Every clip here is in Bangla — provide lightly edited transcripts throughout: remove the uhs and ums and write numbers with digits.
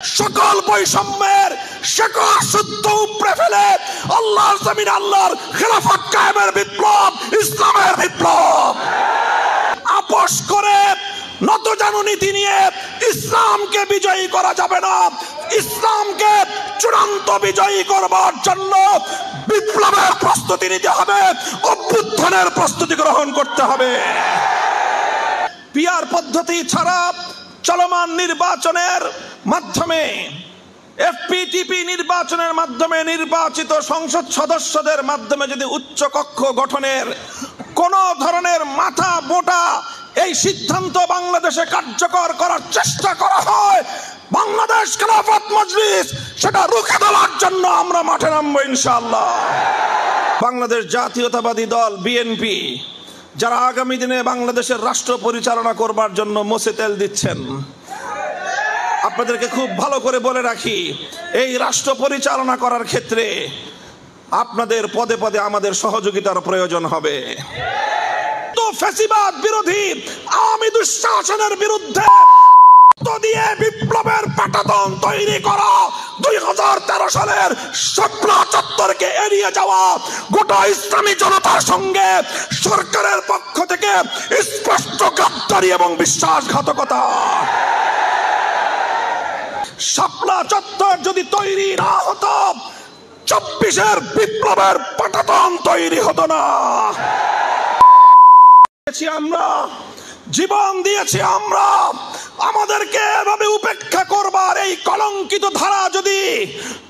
সকল বৈষম্যের শেকড় শুদ্ধ উপড়ে ফেলে আল্লাহর জমিনে আল্লাহর খেলাফত কায়েমের বিপ্লব, ইসলামের বিপ্লব। আপোষ করে নতজানু নীতি নিয়ে ইসলামকে বিজয়ী করা যাবে না। ইসলামকে চূড়ান্ত বিজয়ী করবার জন্য বিপ্লবের প্রস্তুতি নিতে হবে, অভ্যুত্থানের প্রস্তুতি গ্রহণ করতে হবে। পিআর পদ্ধতি ছাড়া চলমান নির্বাচনের মাধ্যমে, এফপিটিপি নির্বাচনের মাধ্যমে নির্বাচিত সংসদ সদস্যদের মাধ্যমে যদি উচ্চ কক্ষ গঠনের কোন ধরনের মাথা মোটা এই সিদ্ধান্ত বাংলাদেশে কার্যকর করার চেষ্টা করা হয়, বাংলাদেশ খেলাফত মজলিস সেটা রুখে দেওয়ার জন্য আমরা মাঠে নামবো ইনশাআল্লাহ। বাংলাদেশ জাতীয়তাবাদী দল বিএনপি যারা আগামী দিনে বাংলাদেশের রাষ্ট্র পরিচালনা করবার জন্য মোছে তেল দিচ্ছেন, আপনাদেরকে খুব ভালো করে বলে রাখি, এই রাষ্ট্র পরিচালনা করার ক্ষেত্রে আপনাদের পদে পদে আমাদের সহযোগিতার প্রয়োজন হবে। তো ফ্যাসিবাদ বিরোধী আওয়ামী দুঃশাসনের বিরুদ্ধে দিয়ে বিপ্লবের পাটাতন তৈরি করা, 2013 সালের শাপলা চত্বরকে এড়িয়ে যাওয়া, গোটা ইসলামী জনতার সঙ্গে সরকারের পক্ষ থেকে স্পষ্ট গাদ্দারি এবং বিশ্বাসঘাতকতা। শাপলা চত্বর যদি তৈরি না হতো, 24-এর বিপ্লবের পাটাতন তৈরি হতো না। আমরা জীবন দিয়েছি, আমরা আমাদেরকে এভাবে উপেক্ষা করবার এই কলঙ্কিত ধারা যদি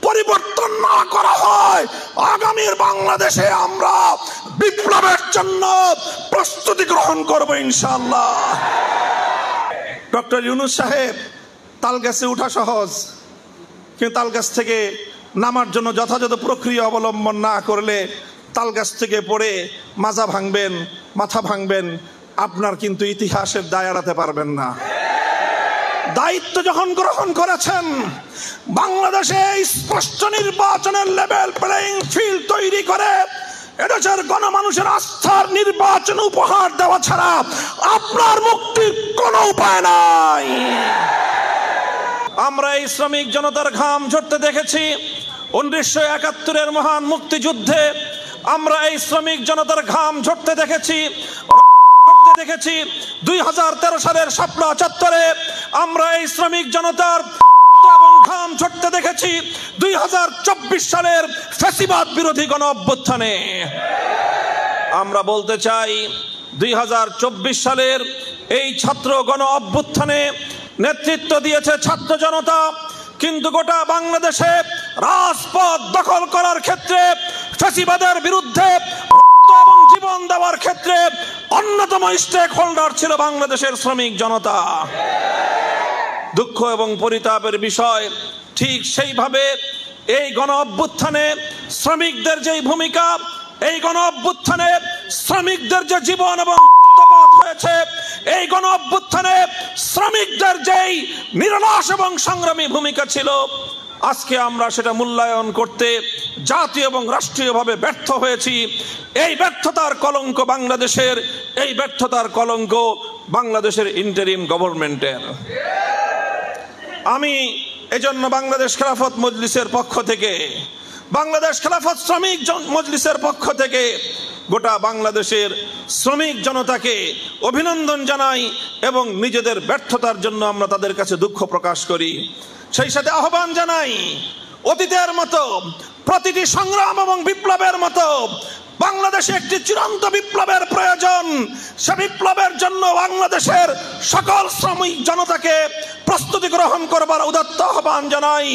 পরিবর্তন না করা হয়, আগামীর বাংলাদেশে আমরা বিপ্লবের জন্য প্রস্তুতি গ্রহণ করব ইনশাআল্লাহ। ডক্টর ইউনূস সাহেব, তালগাছে উঠা সহজ, কিন্তু তালগাছ থেকে নামার জন্য যথাযথ প্রক্রিয়া অবলম্বন না করলে তালগাছ থেকে পড়ে মাজা ভাঙবেন, মাথা ভাঙবেন, আপনার কিন্তু ইতিহাসের দায় এড়াতে পারবেন না। দায়িত্ব যখন গ্রহণ করেছেন, বাংলাদেশে স্পষ্ট নির্বাচনের লেভেল প্লেইং ফিল্ড তৈরি করে এদেশের গণমানুষের আস্থার নির্বাচন উপহার দেওয়া ছাড়া আপনার মুক্তির কোনো উপায় নাই। আমরা এই শ্রমিক জনতার ঘাম ঝরতে দেখেছি 1971-এর মহান মুক্তিযুদ্ধে, আমরা এই শ্রমিক জনতার ঘাম ঝরতে দেখেছি 2013 সালের শাপলা চত্বরে, আমরা এই শ্রমিক জনতার এবং ঘাম ঝরতে দেখেছি 2024 সালের ফ্যাসিবাদ বিরোধী গণ অভ্যুত্থানে। আমরা বলতে চাই, 2024 সালের এই ছাত্র গণ অভ্যুত্থানে নেতৃত্ব দিয়েছে ছাত্র জনতা, কিন্তু গোটা বাংলাদেশে রাজপথ দখল করার ক্ষেত্রে, ফ্যাসিবাদের বিরুদ্ধে এবং জীবন দেওয়ার ক্ষেত্রে অন্যতম স্টেক হোল্ডার ছিল বাংলাদেশের শ্রমিক জনতা। দুঃখ এবং পরিতাপের বিষয়, ঠিক সেইভাবে এই গণ অভ্যুত্থানে শ্রমিকদের যে ভূমিকা, এই গণ অভ্যুত্থানে শ্রমিকদের যে জীবন এবং রক্তপাত হয়েছে, এই গণ অভ্যুত্থানে শ্রমিকদের যেই নিরলস এবং সংগ্রামী ভূমিকা ছিল, আজকে আমরা সেটা মূল্যায়ন করতে জাতীয় এবং রাষ্ট্রীয়ভাবে ব্যর্থ হয়েছি। এই ব্যর্থতার কলঙ্ক বাংলাদেশের, এই ব্যর্থতার কলঙ্ক বাংলাদেশের ইন্টারিম গভর্নমেন্টের। আমি এজন্য বাংলাদেশ খেলাফত মজলিসের পক্ষ থেকে, বাংলাদেশ খেলাফত শ্রমিক মজলিসের পক্ষ থেকে গোটা বাংলাদেশের শ্রমিক জনতাকে অভিনন্দন জানাই এবং নিজেদের ব্যর্থতার জন্য আমরা তাদের কাছে দুঃখ প্রকাশ করি। সেই সাথে আহ্বান জানাই, অতীতের মতো প্রতিটি সংগ্রাম এবং বিপ্লবের মতো বাংলাদেশে একটি চূড়ান্ত বিপ্লবের প্রয়োজন। সে বিপ্লবের জন্য বাংলাদেশের সকল শ্রমিক জনতাকে প্রস্তুতি গ্রহণ করবার উদাত্ত আহ্বান জানাই।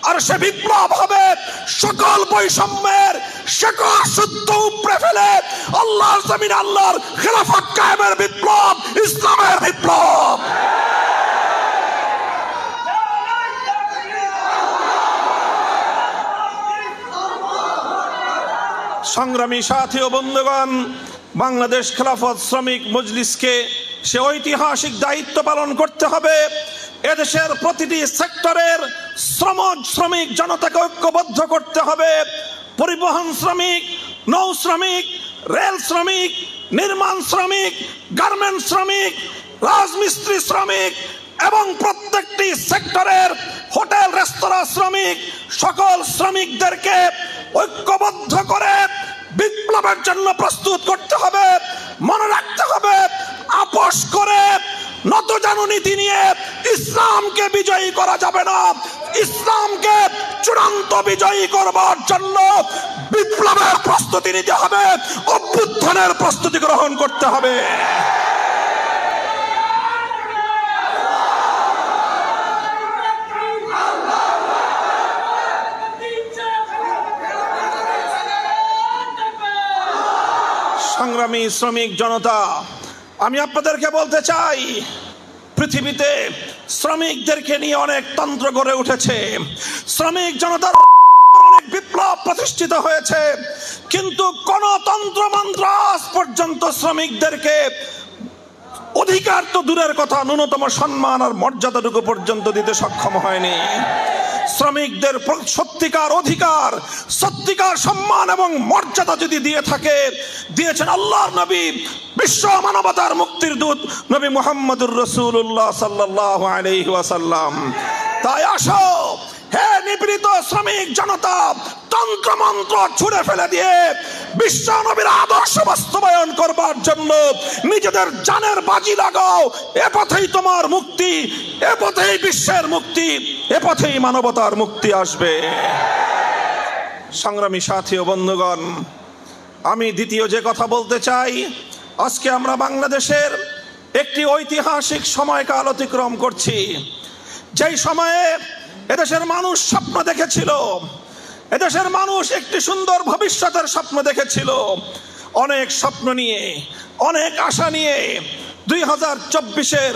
আর সে বিপ্লব হবে সকল বৈষম্যের শেকড় শুদ্ধ উপড়ে ফেলে আল্লাহর জমিনে আল্লাহর খেলাফত কায়েমের বিপ্লব, ইসলামের বিপ্লব। সংগ্রামী সাথী ও বন্ধুগণ, বাংলাদেশ খেলাফত শ্রমিক মজলিসকে সে ঐতিহাসিক দায়িত্ব পালন করতে হবে। এদেশের প্রতিটি সেক্টরের শ্রমিক জনতাকে ঐক্যবদ্ধ করতে হবে। পরিবহন শ্রমিক, নৌ শ্রমিক, রেল শ্রমিক, নির্মাণ শ্রমিক, গার্মেন্টস শ্রমিক, রাজমিস্ত্রি শ্রমিক এবং প্রত্যেকটি সেক্টরের হোটেল রেস্তোরাঁ শ্রমিক, সকল শ্রমিকদেরকে ঐক্যবদ্ধ করে বিপ্লবের জন্য প্রস্তুত করতে হবে। মনে রাখতে হবে, আপোষ করে নতজানু নীতি নিয়ে ইসলামকে বিজয়ী করা যাবে না। ইসলামকে চূড়ান্ত বিজয়ী করবার জন্য বিপ্লবের প্রস্তুতি নিতে হবে, অভ্যুত্থানের প্রস্তুতি গ্রহণ করতে হবে। সংগ্রামী শ্রমিক জনতা, আমি আপনাদেরকে বলতে চাই, পৃথিবীতে শ্রমিকদেরকে নিয়ে অনেক তন্ত্র গড়ে উঠেছে, শ্রমিক জনতার অনেক বিপ্লব প্রতিষ্ঠিত হয়েছে, কিন্তু কোন তন্ত্র মন্ত্র আজ পর্যন্ত শ্রমিকদেরকে অধিকার তো দূরের কথা, ন্যূনতম সম্মান আর মর্যাদাটুকু পর্যন্ত দিতে সক্ষম হয়নি। শ্রমিকদের সত্যিকার অধিকার, সত্যিকার সম্মান এবং মর্যাদা যদি দিয়ে থাকে, দিয়েছেন আল্লাহর নবী, বিশ্ব মানবতার মুক্তির দূত নবী মুহাম্মদুর রাসূলুল্লাহ সাল্লাল্লাহু আলাইহি ওয়াসাল্লাম। তাই আসো হে নিপীড়িত শ্রমিক জনতা, তন্ত্রমন্ত্র ছুঁড়ে ফেলে দিয়ে বিশ্ব নবীর আদর্শ বাস্তবায়ন করবার জন্য নিজেদের জানের বাজি লাগাও। এ পথেই তোমার মুক্তি, এ পথেই বিশ্বের মুক্তি, এ পথেই মানবতার মুক্তি আসবে। সংগ্রামী সাথী ও বন্ধুগণ, আমি দ্বিতীয় যে কথা বলতে চাই, আজকে আমরা বাংলাদেশের একটি ঐতিহাসিক সময়কাল অতিক্রম করছি, যেই সময়ে এদেশের মানুষ স্বপ্ন দেখেছিল, এদেশের মানুষ একটি সুন্দর ভবিষ্যতের স্বপ্ন দেখেছিল। অনেক স্বপ্ন নিয়ে, অনেক আশা নিয়ে 2024-এর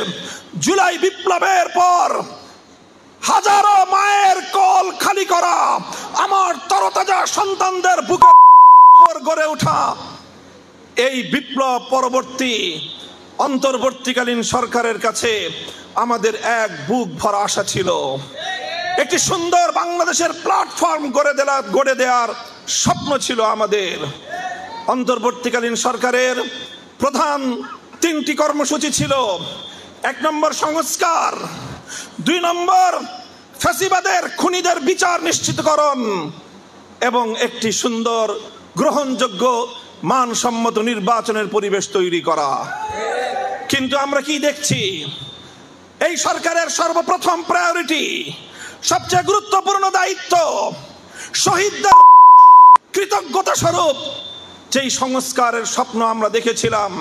জুলাই বিপ্লবের পর হাজারো মায়ের কোল খালি করা, আমার তরতাজা সন্তানদের বুকে গড়ে ওঠা এই বিপ্লব পরবর্তী অন্তর্বর্তীকালীন সরকারের কাছে আমাদের এক বুক ভরা আশা ছিল। একটি সুন্দর বাংলাদেশের প্ল্যাটফর্ম গড়ে দেওয়ার স্বপ্ন ছিল আমাদের। অন্তর্বর্তীকালীন সরকারের প্রধান 3টি কর্মসূচি ছিল। 1 নম্বর সংস্কার, 2 নম্বর ফ্যাসিবাদের খুনিদের বিচার নিশ্চিতকরণ এবং একটি সুন্দর গ্রহণযোগ্য মানসম্মত নির্বাচনের পরিবেশ তৈরি করা। কিন্তু আমরা কি দেখছি? এই সরকারের সর্বপ্রথম প্রায়োরিটি, সবচেয়ে গুরুত্বপূর্ণ দায়িত্ব, শহীদদের কৃতজ্ঞতা স্বরূপ যেই সংস্কারের স্বপ্ন আমরা দেখেছিলাম,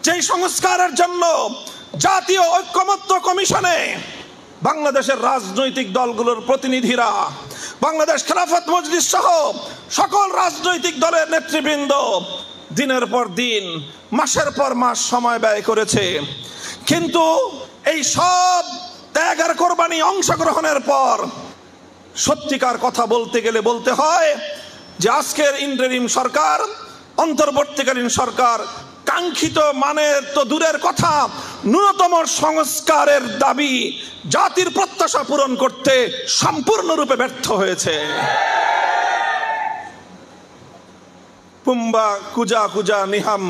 যেই সংস্কারের জন্য জাতীয় ঐক্যমত্য কমিশনে বাংলাদেশের রাজনৈতিক দলগুলোর প্রতিনিধিরা, বাংলাদেশ খেলাফত মজলিস সহ সকল রাজনৈতিক দলের নেতৃবৃন্দ দিনের পর দিন, মাসের পর মাস সময় ব্যয় করেছে। কিন্তু এই সব ত্যাগ আর কোরবানি অংশগ্রহণের পর সত্যিকার কথা বলতে গেলে বলতে হয় যে আজকের ইন্টারিম সরকার, অন্তর্বর্তীকালীন সরকার কাঙ্ক্ষিত মানের তো দূরের কথা, ন্যূনতম সংস্কারের দাবি, জাতির প্রত্যাশা পূরণ করতে সম্পূর্ণরূপে ব্যর্থ হয়েছে। পুম্বা কুজা কুজা নিহাম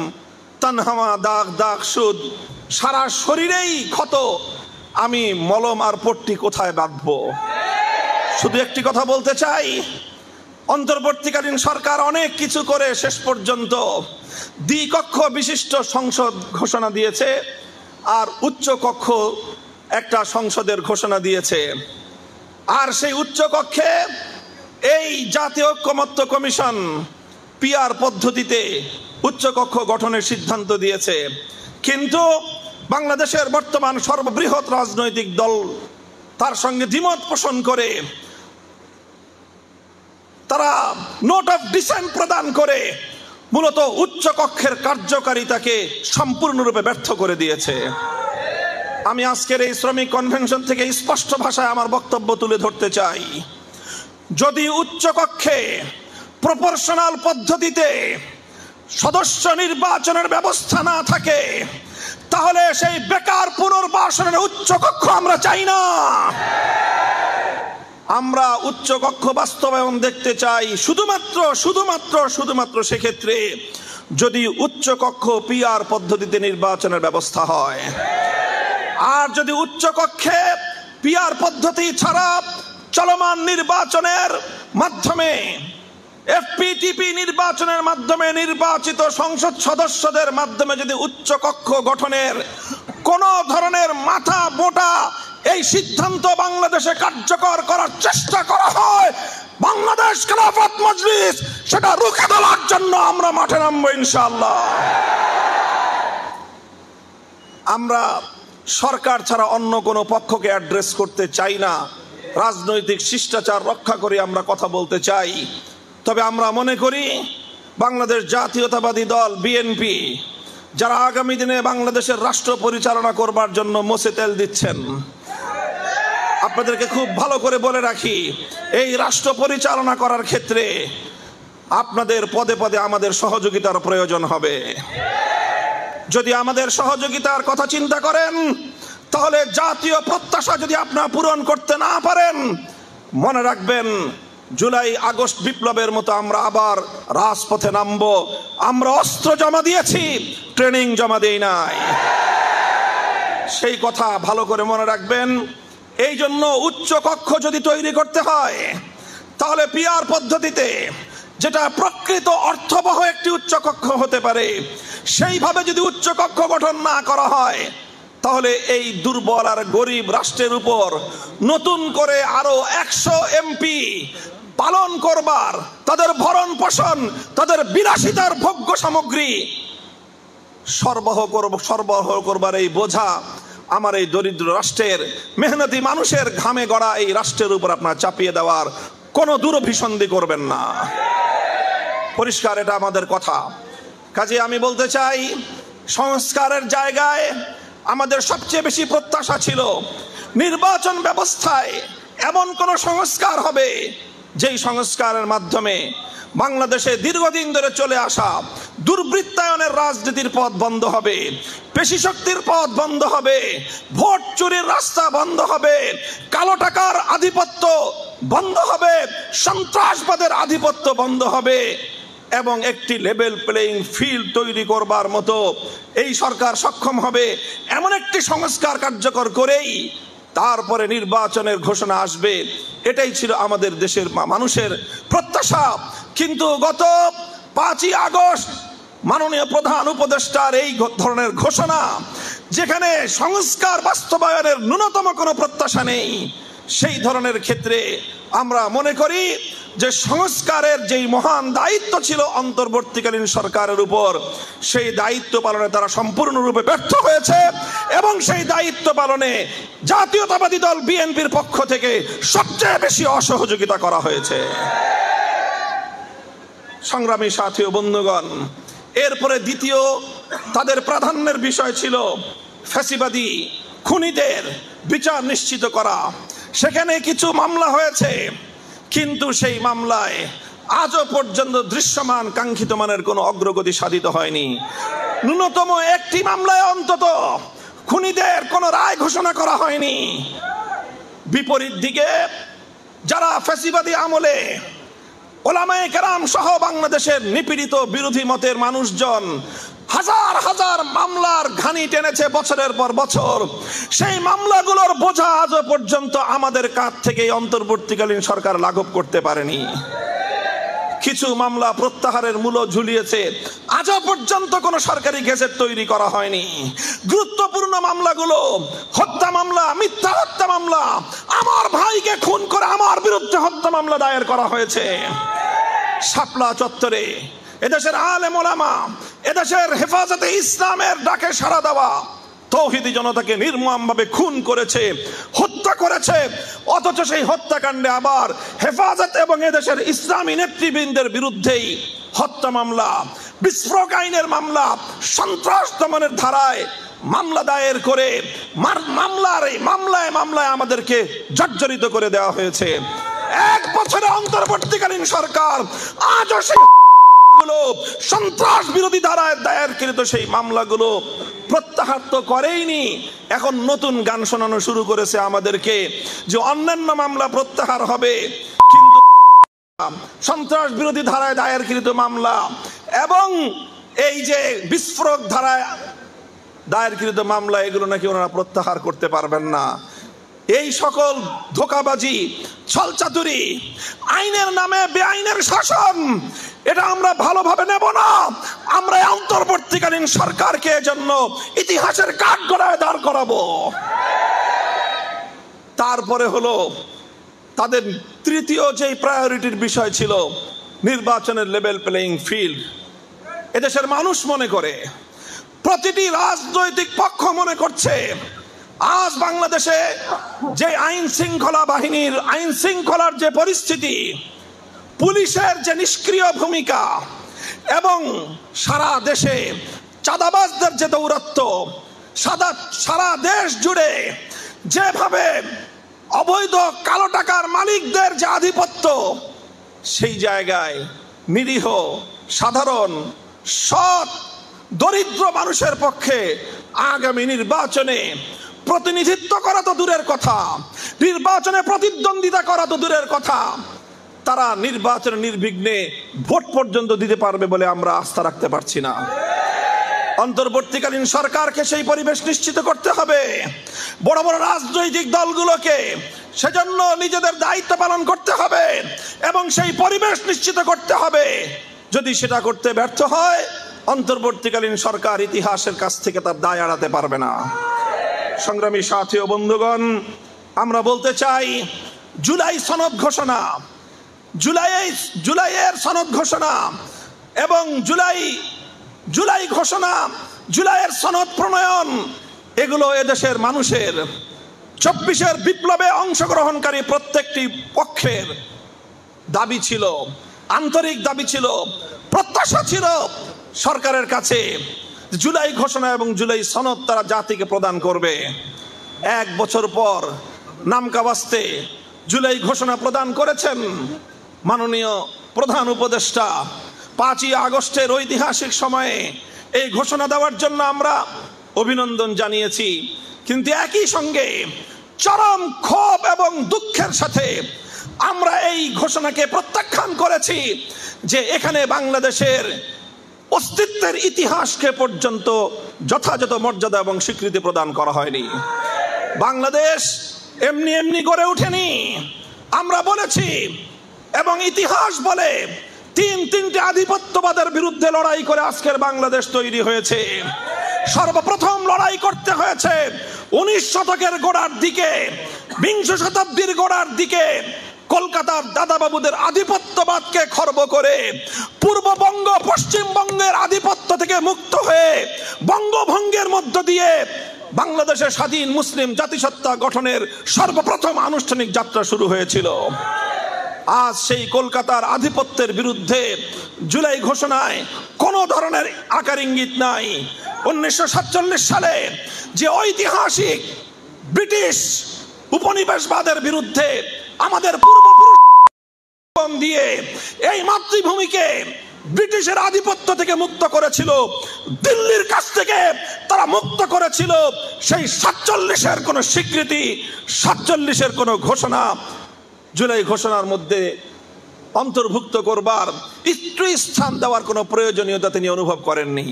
তানহামা দাগ দাগ সুদ, সারা শরীরেই ক্ষত, আমি মলম আর পট্টি কোথায় বাঁধবো? শুধু একটি কথা বলতে চাই, অন্তর্বর্তীকালীন সরকার অনেক কিছু করে শেষ পর্যন্ত দ্বিকক্ষ বিশিষ্ট সংসদ ঘোষণা দিয়েছে আর উচ্চ কক্ষ একটা সংসদের ঘোষণা দিয়েছে। আর সেই উচ্চ কক্ষে এই জাতীয় ঐক্যমত্য কমিশন পিআর পদ্ধতিতে উচ্চ কক্ষ গঠনের সিদ্ধান্ত দিয়েছে। কিন্তু বাংলাদেশের বর্তমান সর্ববৃহৎ রাজনৈতিক দল তার সঙ্গে দ্বিমত পোষণ করে তারা নোট অফ ডিসেন্ট প্রদান করে মূলত উচ্চ কক্ষের কার্যকারিতাকে সম্পূর্ণরূপে ব্যর্থ করে দিয়েছে। আমি আজকের এই শ্রমিক কনভেনশন থেকে স্পষ্ট ভাষায় আমার বক্তব্য তুলে ধরতে চাই, যদি উচ্চ কক্ষে প্রপোর্শনাল পদ্ধতিতে সদস্য নির্বাচনের ব্যবস্থা না থাকে, তাহলে সেই বেকার পুনর্বাসনের উচ্চ কক্ষ আমরা চাই না। আমরা উচ্চ কক্ষ বাস্তবায়ন দেখতে চাই শুধুমাত্র সেক্ষেত্রে যদি উচ্চ কক্ষ পিআর পদ্ধতিতে নির্বাচনের ব্যবস্থা হয়। আর যদি উচ্চ কক্ষে পিআর পদ্ধতি ছাড়া চলমান নির্বাচনের মাধ্যমে, এফপিটিপি নির্বাচনের মাধ্যমে নির্বাচিত সংসদ সদস্যদের মাধ্যমে যদি উচ্চ কক্ষ গঠনের কোন ধরনের মাথা মোটা এই সিদ্ধান্ত বাংলাদেশে কার্যকর করার চেষ্টা করা হয়, বাংলাদেশ খেলাফত মজলিস সেটা রুখে দেওয়ার জন্য আমরা মাঠে নামবো ইনশাআল্লাহ। আমরা সরকার ছাড়া অন্য কোনো পক্ষকে অ্যাড্রেস করতে চাই না, রাজনৈতিক শিষ্টাচার রক্ষা করে আমরা কথা বলতে চাই। তবে আমরা মনে করি বাংলাদেশ জাতীয়তাবাদী দল বিএনপি যারা আগামী দিনে বাংলাদেশের রাষ্ট্র পরিচালনা করবার জন্য মোছে তেল দিচ্ছেন, আপনাদেরকে খুব ভালো করে বলে রাখি, এই রাষ্ট্র পরিচালনা করার ক্ষেত্রে আপনাদের পদে পদে আমাদের সহযোগিতার প্রয়োজন হবে। যদি আমাদের সহযোগিতার কথা চিন্তা করেন, তাহলে জাতীয় প্রত্যাশা যদি আপনারা পূরণ করতে না পারেন, মনে রাখবেন জুলাই আগস্ট বিপ্লবের মতো আমরা আবার রাজপথে নামবো। আমরা অস্ত্র জমা দিয়েছি, ট্রেনিং জমা দেই নাই। সেই কথা ভালো করে মনে রাখবেন। এই জন্য উচ্চ কক্ষ যদি তৈরি করতে হয়, তাহলে পিআর পদ্ধতিতে, যেটা প্রকৃত অর্থবহ একটি উচ্চ কক্ষ হতে পারে, সেইভাবে যদি উচ্চ কক্ষ গঠন না করা হয়, তাহলে এই দুর্বল আর গরিব রাষ্ট্রের উপর নতুন করে আরো 100 এমপি পালন করবার, তাদের ভরণ পোষণ, তাদের বিলাসিতার ভোগ্য সামগ্রী সরবরাহ করবার এই বোঝা আমার এই দরিদ্র রাষ্ট্রের মেহনতি মানুষের ঘামে গড়া এই রাষ্ট্রের উপর আপনারা চাপিয়ে দেওয়ার কোনো দুরভিসন্ধি করবেন না। পরিষ্কার এটা আমাদের কথা। কাজে আমি বলতে চাই, সংস্কারের জায়গায় আমাদের সবচেয়ে বেশি প্রত্যাশা ছিল নির্বাচন ব্যবস্থায় এমন কোন সংস্কার হবে যেই সংস্কারের মাধ্যমে বাংলাদেশে দীর্ঘদিন ধরে চলে আসা দুর্বৃত্তায়নের রাজনীতির পথ বন্ধ হবে, পেশি শক্তির পথ বন্ধ হবে, ভোট চুরির রাস্তা বন্ধ হবে, কালো টাকার আধিপত্য বন্ধ হবে, সন্ত্রাসবাদের আধিপত্য বন্ধ হবে এবং একটি লেভেল প্লেইং ফিল্ড তৈরি করবার মতো এই সরকার সক্ষম হবে। এমন একটি সংস্কার কার্যকর করেই তারপরে নির্বাচনের ঘোষণা আসবে। এটাই ছিল আমাদের দেশের মানুষের প্রত্যাশা। কিন্তু গত 5ই আগস্ট মাননীয় প্রধান উপদেষ্টার এই ধরনের ঘোষণা, যেখানে সংস্কার বাস্তবায়নের ন্যূনতম কোনো প্রত্যাশা নেই, সেই ধরনের ক্ষেত্রে আমরা মনে করি যে সংস্কারের যেই মহান দায়িত্ব ছিল অন্তর্বর্তীকালীন সরকারের উপর, সেই দায়িত্ব পালনে তারা সম্পূর্ণরূপে ব্যর্থ হয়েছে এবং সেই দায়িত্ব পালনে জাতীয়তাবাদী দল বিএনপির পক্ষ থেকে সবচেয়ে বেশি অসহযোগিতা করা হয়েছে। সংগ্রামী সাথী ও বন্ধুগণ, এরপরে দ্বিতীয় তাদের প্রাধান্যের বিষয় ছিল ফ্যাসিবাদী খুনিদের বিচার নিশ্চিত করা। সেখানে কিছু মামলা হয়েছে, কিন্তু সেই মামলায় আজও পর্যন্ত দৃশ্যমান কাঙ্ক্ষিত মানের কোনো অগ্রগতি সাধিত হয়নি। ন্যূনতম একটি মামলায় অন্তত খুনিদের কোনো রায় ঘোষণা করা হয়নি। বিপরীত দিকে যারা ফ্যাসিবাদী আমলে ওলামায়ে কেরাম সহ বাংলাদেশের নিপীড়িত বিরোধী মতের মানুষজন হাজার হাজার মামলার ঘানি টেনেছে বছরের পর বছর, সেই মামলাগুলোর বোঝা আজও পর্যন্ত আমাদের কাছ থেকে অন্তর্বর্তীকালীন সরকার লাঘব করতে পারেনি। কিছু মামলা প্রত্যাহারের মূল্য ঝুলিয়েছে, আজও পর্যন্ত কোনো সরকারি গেজেট তৈরি করা হয়নি। গুরুত্বপূর্ণ মামলাগুলো, হত্যা মামলা, মিথ্যা হত্যা মামলা, আমার ভাইকে খুন করে আমার বিরুদ্ধে হত্যা মামলা দায়ের করা হয়েছে। শাপলা চত্বরে এদেশের আলেম ওলামা, এদেশের হেফাজতে ইসলামের ডাকে সাড়া দেওয়া তৌহিদি জনতাকে নির্মমভাবে খুন করেছে, হত্যা করেছে। অথচ সেই হত্যাকাণ্ডে আবার হেফাজত এবং এদেশের ইসলামী নেতৃবৃন্দের বিরুদ্ধেই হত্যা মামলা, বিস্ফোরক আইনের মামলা, সন্ত্রাস দমনের ধারায় মামলা দায়ের করে মামলায় আমাদেরকে জর্জরিত করে দেওয়া হয়েছে। 1 বছরে অন্তর্বর্তীকালীন সরকার আজও সেই সন্ত্রাস বিরোধী ধারায় দায়েরকৃত সেই মামলাগুলো প্রত্যাহার তো করেইনি, এখন নতুন গান শোনানো শুরু করেছে আমাদেরকে যে অন্যান্য মামলা প্রত্যাহার হবে, কিন্তু সন্ত্রাস বিরোধী ধারায় দায়েরকৃত মামলা এবং এই যে বিস্ফোরক ধারায় দায়েরকৃত মামলা, এগুলো নাকি ওনারা প্রত্যাহার করতে পারবেন না। এই সকল ধোঁকাবাজি, ছলচাতুরি, আইনের নামে বেআইনের শাসন, এটা আমরা ভালোভাবে নেব না। আমরা অন্তর্বর্তীকালীন সরকারকে এজন্য ইতিহাসের কাঠগড়ায় দাঁড় করাবো। তারপরে হলো তাদের তৃতীয় যেই প্রায়োরিটির বিষয় ছিল নির্বাচনের লেভেল প্লেইং ফিল্ড। এদেশের মানুষ মনে করে, প্রতিটি রাজনৈতিক পক্ষ মনে করছে, আজ বাংলাদেশে যে আইন শৃঙ্খলা বাহিনীর আইন শৃঙ্খলার যে পরিস্থিতি, পুলিশের যে নিষ্ক্রিয় ভূমিকা এবং সারা দেশে চাঁদাবাজদের যে দৌরাত্ম্য, সারা দেশ জুড়ে যেভাবে অবৈধ কালো টাকার মালিকদের যে আধিপত্য, সেই জায়গায় নিরীহ সাধারণ সৎ দরিদ্র মানুষের পক্ষে আগামী নির্বাচনে প্রতিনিধিত্ব করা তো দূরের কথা, নির্বাচনে প্রতিদ্বন্দ্বিতা করা তো দূরের কথা, তারা নির্বাচনে নির্বিঘ্নে ভোট পর্যন্ত দিতে পারবে বলে আমরা আস্থা রাখতে পারছি না। অন্তর্বর্তীকালীন সরকারকে সেই পরিবেশ নিশ্চিত করতে হবে। বড় বড় রাজনৈতিক দলগুলোকে সেজন্য নিজেদের দায়িত্ব পালন করতে হবে এবং সেই পরিবেশ নিশ্চিত করতে হবে। যদি সেটা করতে ব্যর্থ হয়, অন্তর্বর্তীকালীন সরকার ইতিহাসের কাছ থেকে তার দায় এড়াতে পারবে না। সংগ্রামী সাথী ও বন্ধুগণ, আমরা বলতে চাই, জুলাই সনদ ঘোষণা, জুলাইয়ের সনদ ঘোষণা এবং জুলাই ঘোষণা, জুলাইয়ের সনদ প্রণয়ন, এগুলো এদেশের মানুষের 24-এর বিপ্লবে অংশগ্রহণকারী প্রত্যেকটি পক্ষের দাবি ছিল, আন্তরিক দাবি ছিল, প্রত্যাশা ছিল সরকারের কাছে। জুলাই ঘোষণা এবং জুলাই সনদ তারা জাতিকে প্রদান করবে। 1 বছর পর নামকাওয়াস্তে জুলাই ঘোষণা প্রদান করেছেন মাননীয় প্রধান উপদেষ্টা। 5ই আগস্টের ঐতিহাসিক সময়ে এই ঘোষণা দেওয়ার জন্য আমরা অভিনন্দন জানিয়েছি, কিন্তু একই সঙ্গে চরম ক্ষোভ এবং দুঃখের সাথে আমরা এই ঘোষণাকে প্রত্যাখ্যান করেছি যে এখানে বাংলাদেশের অস্তিত্বের ইতিহাসকে পর্যন্ত যথাযথ মর্যাদা এবং স্বীকৃতি প্রদান করা হয়নি। বাংলাদেশ এমনি এমনি গড়ে ওঠেনি। আমরা বলেছি এবং ইতিহাস বলে, তিনটে আধিপত্যবাদের বিরুদ্ধে লড়াই করে আজকের বাংলাদেশ তৈরি হয়েছে। সর্বপ্রথম লড়াই করতে হয়েছে 19 শতকের গোড়ার দিকে, 20 শতাব্দীর গোড়ার দিকে কলকাতার দাদাবাবুদের আধিপত্যবাদকে খর্ব করে পূর্ববঙ্গ পশ্চিমবঙ্গের আধিপত্য থেকে মুক্ত হয়ে বঙ্গভঙ্গের মধ্য দিয়ে বাংলাদেশের স্বাধীন মুসলিম জাতিসত্তা গঠনের সর্বপ্রথম আনুষ্ঠানিক যাত্রা শুরু হয়েছিল। আজ সেই কলকাতার আধিপত্যের বিরুদ্ধে জুলাই ঘোষণায় কোনো ধরনের আকার ইঙ্গিত নাই। 1947 সালে যে ঐতিহাসিক ব্রিটিশ উপনিবেশবাদের বিরুদ্ধে আমাদের পূর্বপুরুষ দিয়ে এই মাতৃভূমিকে ব্রিটিশের আধিপত্য থেকে মুক্ত করেছিল, দিল্লির কাছ থেকে তারা মুক্ত করেছিল, সেই 47-এর কোনো স্বীকৃতি, 47-এর কোনো ঘোষণা জুলাই ঘোষণার মধ্যে অন্তর্ভুক্ত করবার, স্থান দেওয়ার কোনো প্রয়োজনীয়তা তিনি অনুভব করেননি।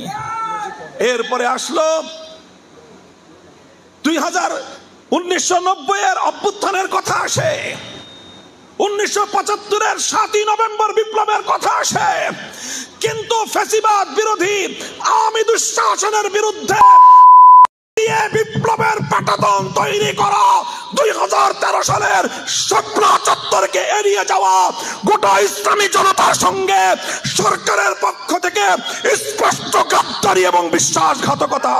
এরপরে আসলো 1990-এর অভ্যুত্থানের কথা আসে, 1975-এর 7ই নভেম্বর বিপ্লবের কথা আসে, কিন্তু ফ্যাসিবাদ বিরোধী আওয়ামী দুঃশাসনের বিরুদ্ধে বিপ্লবের পাটাতন তৈরি করা 2013 সালের শাপলা চত্বরকে এড়িয়ে যাওয়া গোটা ইসলামী জনতার সঙ্গে সরকারের পক্ষ থেকে স্পষ্ট গাদ্দারি এবং বিশ্বাসঘাতকতা।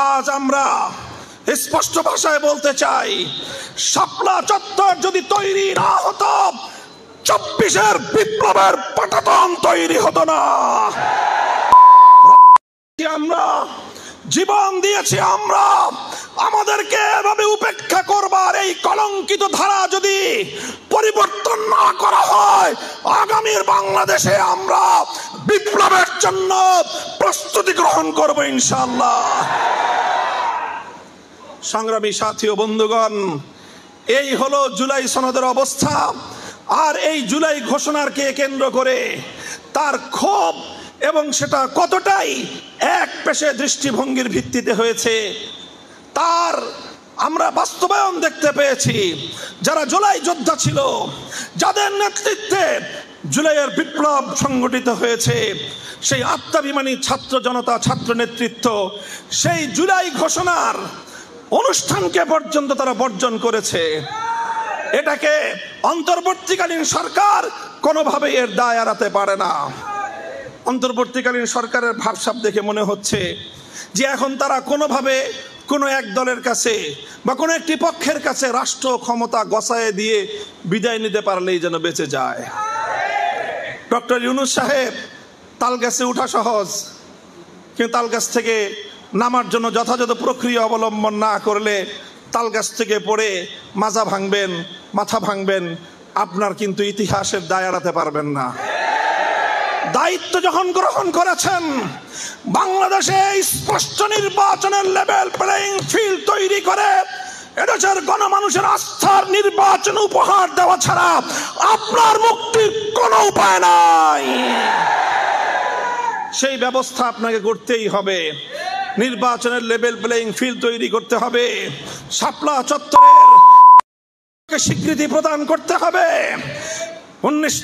আজ আমরা স্পষ্ট ভাষায় বলতে চাই, শাপলা চত্বর যদি তৈরি না হতো, 24-এর বিপ্লবের পাটাতন তৈরি হতো না। আমরা জীবন দিয়েছি, আমরা আমাদেরকে এভাবে উপেক্ষা করবার এই কলঙ্কিত ধারা যদি পরিবর্তন না করা হয়, আগামীর বাংলাদেশে আমরা বিপ্লবের জন্য প্রস্তুতি গ্রহণ করব ইনশাআল্লাহ। সংগ্রামী সাথী ও বন্ধুগণ, এই হলো জুলাই সনদের অবস্থা। আর এই জুলাই ঘোষণাকে কেন্দ্র করে তার ক্ষোভ এবং সেটা কতটাই এক পেশে দৃষ্টিভঙ্গির ভিত্তিতে হয়েছে, তার আমরা বাস্তবায়ন দেখতে পেয়েছি। যারা জুলাই যোদ্ধা ছিল, যাদের নেতৃত্বে জুলাইয়ের বিপ্লব সংগঠিত হয়েছে, সেই আত্মাভিমানী ছাত্র জনতা, ছাত্র নেতৃত্ব সেই জুলাই ঘোষণার অনুষ্ঠানকে পর্যন্ত তারা বর্জন করেছে। এটাকে অন্তর্বর্তীকালীন সরকার কোনোভাবে এর দায় এড়াতে পারে না। অন্তর্বর্তীকালীন সরকারের ভাবসাব দেখে মনে হচ্ছে যে এখন তারা কোনোভাবে কোনো এক দলের কাছে বা কোনো একটি পক্ষের কাছে রাষ্ট্র ক্ষমতা গছায় দিয়ে বিদায় নিতে পারলেই যেন বেঁচে যায়। ডক্টর ইউনূস সাহেব, তাল গাছে উঠা সহজ, কিন্তু তাল গাছ থেকে নামার জন্য যথাযথ প্রক্রিয়া অবলম্বন না করলে তাল গাছ থেকে পড়ে মাজা ভাঙবেন, মাথা ভাঙবেন, আপনার কিন্তু ইতিহাসের দায় এড়াতে পারবেন না। দায়িত্ব যখন গ্রহণ করেছেন, বাংলাদেশে স্পষ্ট নির্বাচনের লেভেল প্লেইং ফিল্ড তৈরি করে এদেশের গণমানুষের আস্থার নির্বাচন উপহার দেওয়া ছাড়া আপনার মুক্তির কোনো উপায় নাই। সেই ব্যবস্থা আপনাকে করতেই হবে। নির্বাচনের লেভেল প্লেইং ফিল্ড তৈরি করতে হবে। শাপলা চত্বরের স্বীকৃতি প্রদান করতে হবে।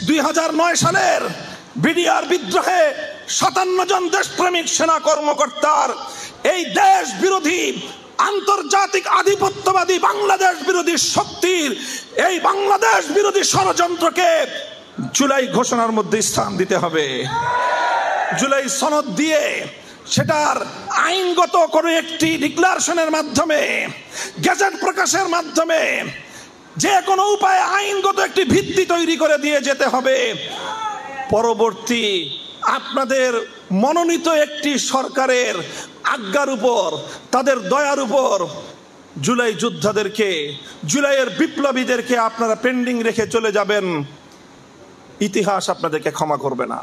2009 সালের বিডিআর বিদ্রোহে 57 জন দেশপ্রেমিক সেনা কর্মকর্তার এই দেশ বিরোধী আন্তর্জাতিক আধিপত্যবাদী বাংলাদেশ বিরোধী শক্তির এই বাংলাদেশ বিরোধী ষড়যন্ত্রকে জুলাই ঘোষণার মধ্যে স্থান দিতে হবে। জুলাই সনদ দিয়ে সেটার আইনগত কোনো একটি ডিক্লারেশনের মাধ্যমে, গেজেট প্রকাশের মাধ্যমে, যে কোনো উপায়ে আইনগত একটি ভিত্তি তৈরি করে দিয়ে যেতে হবে। পরবর্তী আপনাদের মনোনীত একটি সরকারের আজ্ঞার উপর, তাদের দয়ার উপর জুলাই যোদ্ধাদেরকে, জুলাইয়ের বিপ্লবীদেরকে আপনারা পেন্ডিং রেখে চলে যাবেন, ইতিহাস আপনাদেরকে ক্ষমা করবে না।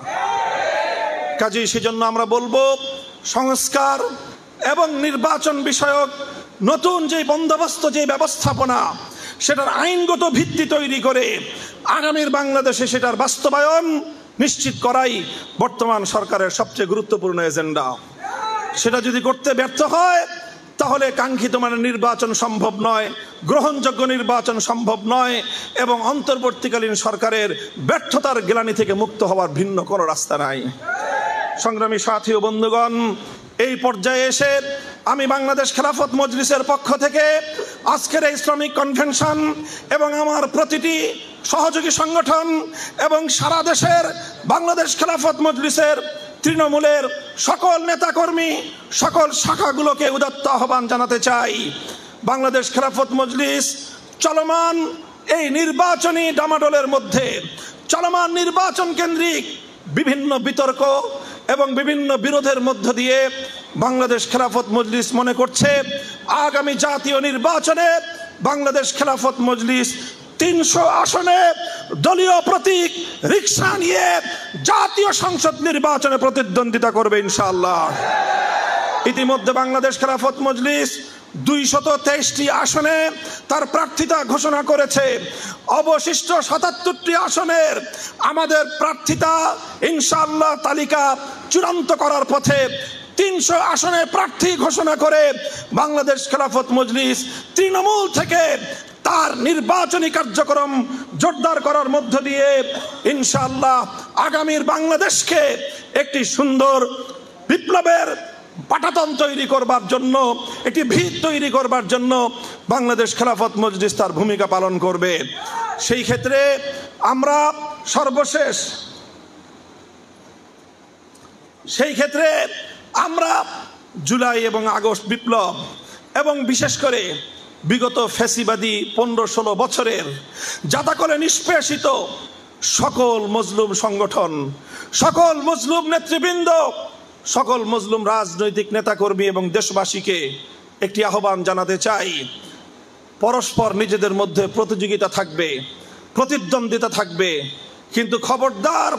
কাজেই সেজন্য আমরা বলবো, সংস্কার এবং নির্বাচন বিষয়ক নতুন যে বন্দোবস্ত, যে ব্যবস্থাপনা, সেটার আইনগত ভিত্তি তৈরি করে আগামীর বাংলাদেশে সেটার বাস্তবায়ন নিশ্চিত করাই বর্তমান সরকারের সবচেয়ে গুরুত্বপূর্ণ এজেন্ডা। সেটা যদি করতে ব্যর্থ হয়, তাহলে কাঙ্ক্ষিত মানের নির্বাচন সম্ভব নয়, গ্রহণযোগ্য নির্বাচন সম্ভব নয়, এবং অন্তর্বর্তীকালীন সরকারের ব্যর্থতার গ্লানি থেকে মুক্ত হওয়ার ভিন্ন কোনো রাস্তা নাই। সংগ্রামী সাথী ও বন্ধুগণ, এই পর্যায়ে এসে আমি বাংলাদেশ খেলাফত মজলিসের পক্ষ থেকে আজকের এই শ্রমিক কনভেনশন এবং আমার প্রতিটি সহযোগী সংগঠন এবং সারা দেশের বাংলাদেশ খেলাফত মজলিসের তৃণমূলের সকল নেতাকর্মী, সকল শাখাগুলোকে উদাত্ত আহ্বান জানাতে চাই। বাংলাদেশ খেলাফত মজলিস চলমান এই নির্বাচনী ডামাডোলের মধ্যে, চলমান নির্বাচন কেন্দ্রিক বিভিন্ন বিতর্ক এবং বিভিন্ন বিরোধের মধ্য দিয়ে বাংলাদেশ খেলাফত মজলিস মনে করছে আগামী জাতীয় নির্বাচনে বাংলাদেশ খেলাফত মজলিস 300 আসনে দলীয় প্রতীক রিকশা নিয়ে জাতীয় সংসদ নির্বাচনে প্রতিদ্বন্দ্বিতা করবে ইনশাআল্লাহ। ইতিমধ্যে বাংলাদেশ খেলাফত মজলিস 223টি আসনে তার প্রার্থিতা ঘোষণা করেছে। অবশিষ্ট 77টি আসনের আমাদের প্রার্থিতা ইনশাআল্লাহ তালিকা চূড়ান্ত করার পথে। 300 আসনে প্রার্থী ঘোষণা করে বাংলাদেশ খেলাফত মজলিস তৃণমূল থেকে তার নির্বাচনী কার্যক্রম জোরদার করার মধ্য দিয়ে ইনশাআল্লাহ আগামীর বাংলাদেশকে একটি সুন্দর বিপ্লবের পাটাতন তৈরি করবার জন্য, একটি ভিত তৈরি করবার জন্য বাংলাদেশ খেলাফত মজলিস তার ভূমিকা পালন করবে। সেই ক্ষেত্রে আমরা সর্বশেষ জুলাই এবং আগস্ট বিপ্লব এবং বিশেষ করে বিগত ফ্যাসিবাদী 15-16 বছরের জাতাকলে নিষ্পেষিত সকল মজলুম সংগঠন, সকল মজলুম নেতৃবৃন্দ, সকল মজলুম রাজনৈতিক নেতাকর্মী এবং দেশবাসীকে একটি আহ্বান জানাতে চাই। পরস্পর নিজেদের মধ্যে প্রতিযোগিতা থাকবে, প্রতিদ্বন্দ্বিতা থাকবে, কিন্তু খবরদার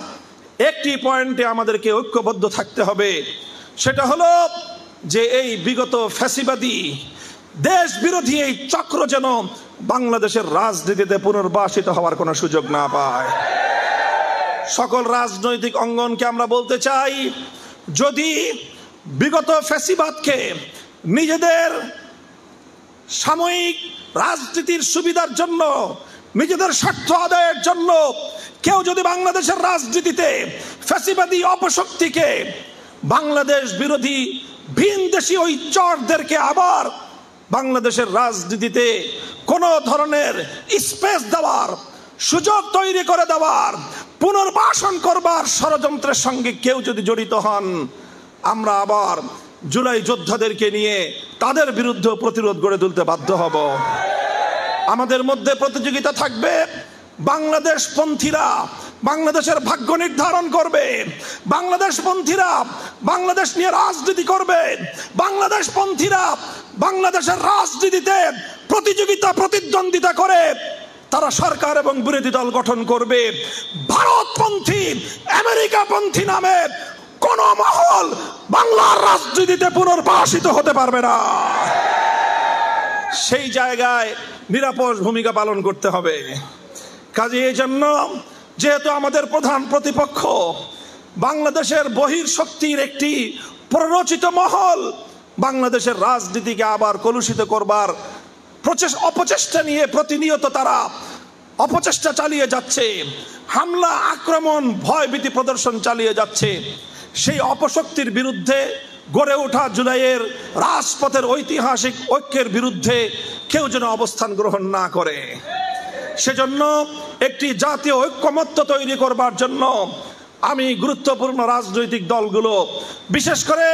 একটি পয়েন্টে আমাদেরকে ঐক্যবদ্ধ থাকতে হবে। সেটা হলো যে এই বিগত ফ্যাসিবাদী দেশ বিরোধী এই চক্র যেন বাংলাদেশের রাজনীতিতে পুনর্বাসিত হওয়ার কোনো সুযোগ না পায়। সকল রাজনৈতিক অঙ্গনকে আমরা বলতে চাই, যদি বিগত ফ্যাসিবাদকে নিজেদের সাময়িক রাজনীতির সুবিধার জন্য, নিজেদের স্বার্থ আদায়ের জন্য কেউ যদি বাংলাদেশের রাজনীতিতে ফ্যাসিবাদী অপশক্তিকে, বাংলাদেশ বিরোধী ভিনদেশী ওই চরদেরকে আবার বাংলাদেশের রাজনীতিতে কোনো ধরনের স্পেস দেওয়ার, সুযোগ তৈরি করে দেওয়ার, পুনর্বাসন করবার ষড়যন্ত্রের সঙ্গে কেউ যদি জড়িত হন, আমরা আবার জুলাই যোদ্ধাদেরকে নিয়ে তাদের বিরুদ্ধে প্রতিরোধ গড়ে তুলতে বাধ্য হব। আমাদের মধ্যে প্রতিযোগিতা থাকবে। বাংলাদেশপন্থীরা বাংলাদেশের ভাগ্য নির্ধারণ করবে, বাংলাদেশপন্থীরা বাংলাদেশ নিয়ে রাজনীতি করবে, বাংলাদেশপন্থীরা বাংলাদেশের রাজনীতিতে প্রতিযোগিতা প্রতিদ্বন্দ্বিতা করে তারা সরকার এবং বিরোধী দল গঠন করবে। ভারতপন্থী, আমেরিকাপন্থী নামে কোন মহল বাংলার রাজনীতিতে পুনর্বাসিত হতে পারবে না। সেই জায়গায় নিরাপদ ভূমিকা পালন করতে হবে। কাজে এই জন্য যেহেতু আমাদের প্রধান প্রতিপক্ষ বাংলাদেশের বহির্শক্তির একটি প্ররোচিত মহল বাংলাদেশের রাজনীতিকে আবার কলুষিত করবার অপচেষ্টা নিয়ে প্রতিনিয়ত তারা অপচেষ্টা চালিয়ে যাচ্ছে, হামলা, আক্রমণ, ভয়ভীতি প্রদর্শন চালিয়ে যাচ্ছে, সেই অপশক্তির বিরুদ্ধে গড়ে ওঠা জুলাইয়ের রাজপথের ঐতিহাসিক ঐক্যের বিরুদ্ধে কেউ যেন অবস্থান গ্রহণ না করে। সেজন্য একটি জাতীয় ঐক্যমত্য তৈরি করবার জন্য আমি গুরুত্বপূর্ণ রাজনৈতিক দলগুলো, বিশেষ করে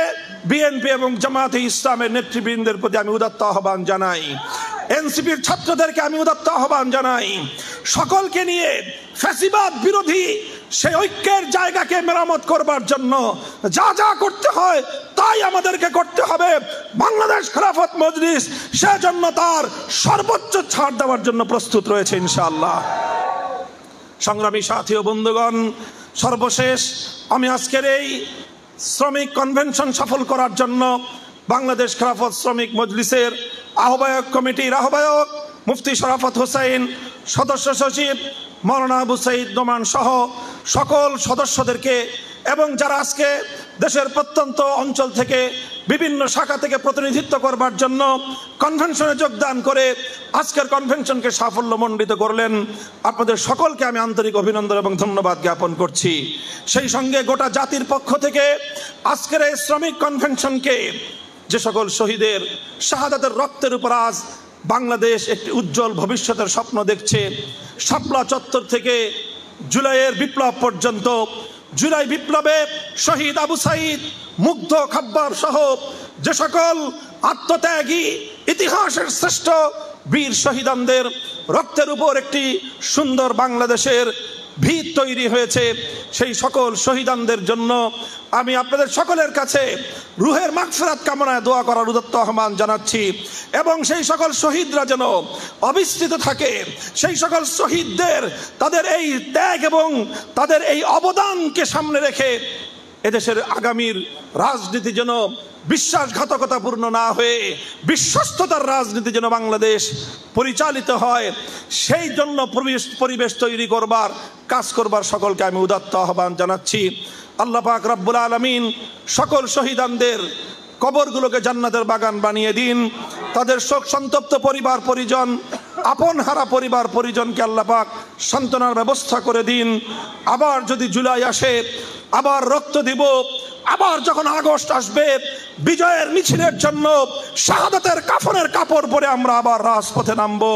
বিএনপি এবং জামায়াতে ইসলামের নেতৃবৃন্দের প্রতি আমি উদাত্ত আহ্বান জানাই। এনসিপির ছাত্রদেরকে আমি উদাত্ত আহ্বান জানাই। সকলকে নিয়ে ফ্যাসিবাদ বিরোধী সেই ঐক্যের জায়গাকে মেরামত করবার জন্য যা যা করতে হয় তাই আমাদেরকে করতে হবে। বাংলাদেশ খেলাফত মজলিস সেজন্য তার সর্বোচ্চ ছাড় দেওয়ার জন্য প্রস্তুত রয়েছে ইনশাআল্লাহ। সংগ্রামী সাথী ও বন্ধুগণ, সর্বশেষ আমি আজকের এই শ্রমিক কনভেনশন সফল করার জন্য বাংলাদেশ খেলাফত শ্রমিক মজলিসের আহ্বায়ক কমিটির আহ্বায়ক মুফতি শরাফত হোসেন, সদস্য সচিব মৌলানা আবু সাইদ নোমান সহ সকল সদস্যদেরকে এবং যারা আজকে দেশের প্রত্যন্ত অঞ্চল থেকে বিভিন্ন শাখা থেকে প্রতিনিধিত্ব করবার জন্য কনভেনশনে যোগদান করে আজকের কনভেনশনকে সাফল্যমণ্ডিত করলেন, আপনাদের সকলকে আমি আন্তরিক অভিনন্দন এবং ধন্যবাদ জ্ঞাপন করছি। সেই সঙ্গে গোটা জাতির পক্ষ থেকে আজকের এই শ্রমিক কনভেনশনকে, যে সকল শহীদের শাহাদাতের রক্তের উপর আজ বাংলাদেশ একটি উজ্জ্বল ভবিষ্যতের স্বপ্ন দেখছে, শাপলা চত্বর থেকে জুলাইয়ের বিপ্লব পর্যন্ত, জুলাই বিপ্লবে শহীদ আবু সাইদ, মুগ্ধ খাব্বার সহ যে সকল আত্মত্যাগী ইতিহাসের শ্রেষ্ঠ বীর শহীদানদের রক্তের উপর একটি সুন্দর বাংলাদেশের ভিত তৈরি হয়েছে, সেই সকল শহীদানদের জন্য আমি আপনাদের সকলের কাছে রুহের মাগফিরাত কামনায় দোয়া করার উদাত্ত আহ্বান জানাচ্ছি। এবং সেই সকল শহীদরা যেন অবিস্মৃত থাকে, সেই সকল শহীদদের তাদের এই ত্যাগ এবং তাদের এই অবদানকে সামনে রেখে এদেশের আগামীর রাজনীতি যেন বিশ্বাসঘাতকতাপূর্ণ না হয়ে বিশ্বস্ততার রাজনীতি যেন বাংলাদেশ পরিচালিত হয়, সেই জন্য পরিবেশ তৈরি করবার কাজ করবার সকলকে আমি উদাত্ত আহ্বান জানাচ্ছি। আল্লাহ পাক রব্বুল আলামিন সকল শহীদানদের কবরগুলোকে জান্নাতের বাগান বানিয়ে দিন। তাদের শোক সন্তপ্ত পরিবার পরিজন, আপন হারা পরিবার পরিজনকে আল্লাহ পাক সান্ত্বনার ব্যবস্থা করে দিন। আবার যদি জুলাই আসে, আবার রক্ত দিব, আবার যখন আগস্ট আসবে, বিজয়ের মিছিলের জন্য শাহাদাতের কাফনের কাপড় পরে আমরা আবার রাজপথে নামবো।